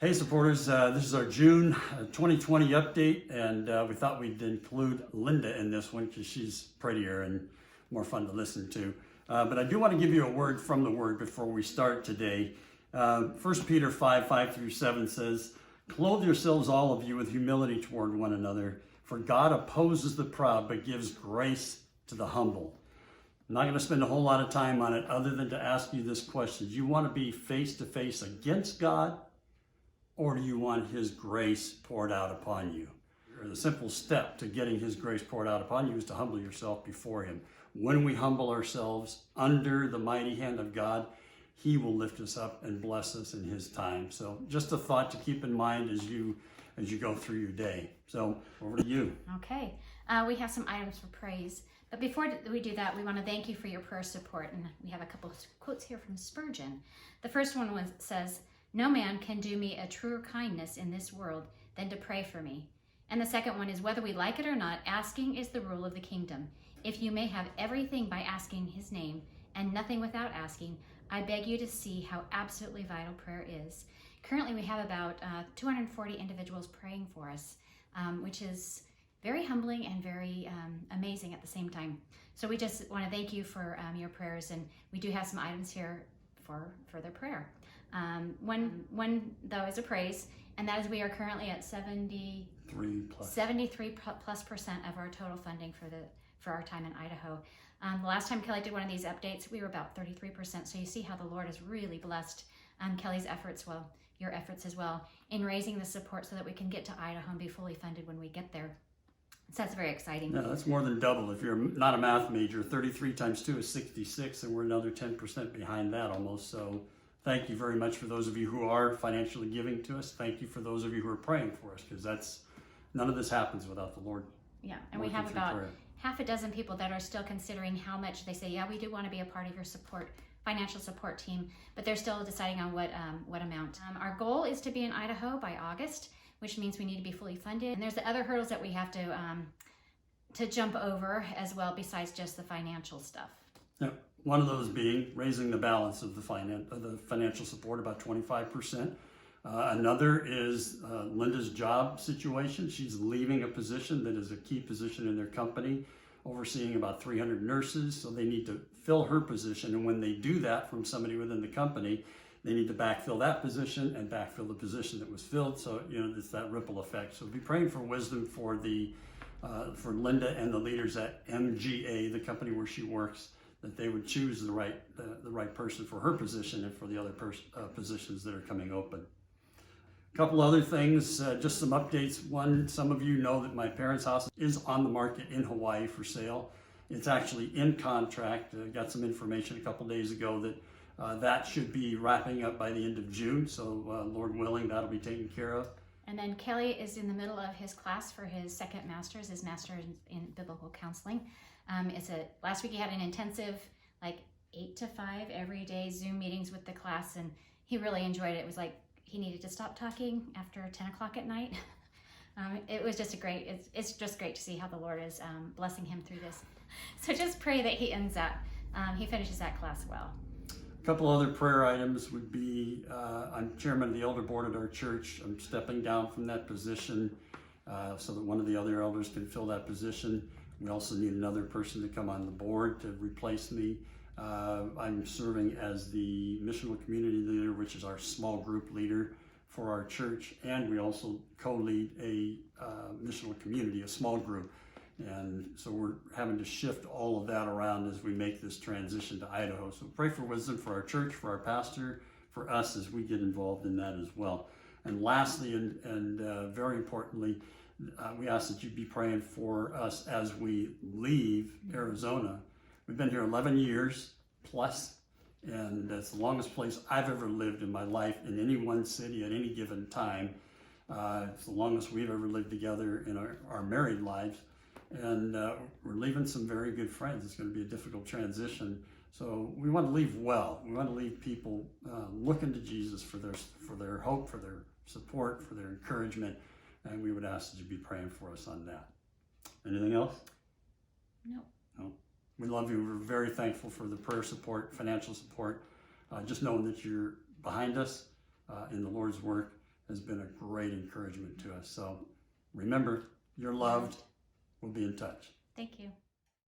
Hey supporters, this is our June 2020 update, and we thought we'd include Linda in this one because she's prettier and more fun to listen to. But I do want to give you a word from the Word before we start today. 1 Peter 5:5-7 says, "Clothe yourselves all of you with humility toward one another, for God opposes the proud but gives grace to the humble." I'm not going to spend a whole lot of time on it other than to ask you this question. Do you want to be face to face against God? Or do you want His grace poured out upon you? The simple step to getting His grace poured out upon you is to humble yourself before Him. When we humble ourselves under the mighty hand of God, He will lift us up and bless us in His time. So just a thought to keep in mind as you go through your day. So over to you. Okay, we have some items for praise. But before we do that, we want to thank you for your prayer support. And we have a couple of quotes here from Spurgeon. The first one says, "No man can do me a truer kindness in this world than to pray for me." And the second one is, "Whether we like it or not, asking is the rule of the kingdom. If you may have everything by asking His name and nothing without asking, I beg you to see how absolutely vital prayer is." Currently, we have about 240 individuals praying for us, which is very humbling and very amazing at the same time. So we just want to thank you for your prayers, and we do have some items here for further prayer. One though is a praise, and that is we are currently at 73+% of our total funding for our time in Idaho. The last time Kelly did one of these updates, we were about 33%. So you see how the Lord has really blessed Kelly's efforts, well, your efforts as well, in raising the support so that we can get to Idaho and be fully funded when we get there. So that's very exciting. Yeah, that's more than double. If you're not a math major, 33 times 2 is 66, and we're another 10% behind that almost. So thank you very much for those of you who are financially giving to us. Thank you for those of you who are praying for us, because none of this happens without the Lord. Yeah, and we have about half a dozen people that are still considering how much. They say, yeah, we do want to be a part of your financial support team, but they're still deciding on what amount. Our goal is to be in Idaho by August, which means we need to be fully funded. And there's the other hurdles that we have to jump over as well, besides just the financial stuff. Yeah, one of those being raising the balance of the financial support about 25%. Another is Linda's job situation. She's leaving a position that is a key position in their company, overseeing about 300 nurses. So they need to fill her position. And when they do that from somebody within the company, they need to backfill that position and backfill the position that was filled. So, it's that ripple effect. So be praying for wisdom for Linda and the leaders at MGA, the company where she works, that they would choose the right person for her position and for the other positions that are coming open. A couple other things, just some updates. One, some of you know that my parents' house is on the market in Hawaii for sale. It's actually in contract. Got some information a couple days ago that that should be wrapping up by the end of June. So Lord willing, that'll be taken care of. And then Kelly is in the middle of his class for his second master's, his master's in biblical counseling. Last week he had an intensive, 8 to 5 every day Zoom meetings with the class, and he really enjoyed it. It was like he needed to stop talking after 10 o'clock at night. It was just it's just great to see how the Lord is blessing him through this. So just pray that he finishes that class well. A couple other prayer items would be, I'm chairman of the elder board at our church. I'm stepping down from that position so that one of the other elders can fill that position. We also need another person to come on the board to replace me. I'm serving as the missional community leader, which is our small group leader for our church, and we also co-lead a missional community, a small group. And so we're having to shift all of that around as we make this transition to Idaho. So pray for wisdom for our church, for our pastor, for us as we get involved in that as well. And lastly, and very importantly, we ask that you be praying for us as we leave Arizona. We've been here 11 years plus, and that's the longest place I've ever lived in my life in any one city at any given time. It's the longest we've ever lived together in our married lives. And we're leaving some very good friends. It's going to be a difficult transition. So we want to leave well. We want to leave people looking to Jesus for their hope, for their support, for their encouragement. And we would ask that you be praying for us on that. Anything else? No. We love you. We're very thankful for the prayer support, financial support. Just knowing that you're behind us in the Lord's work. has been a great encouragement to us. So remember, you're loved. We'll be in touch. Thank you.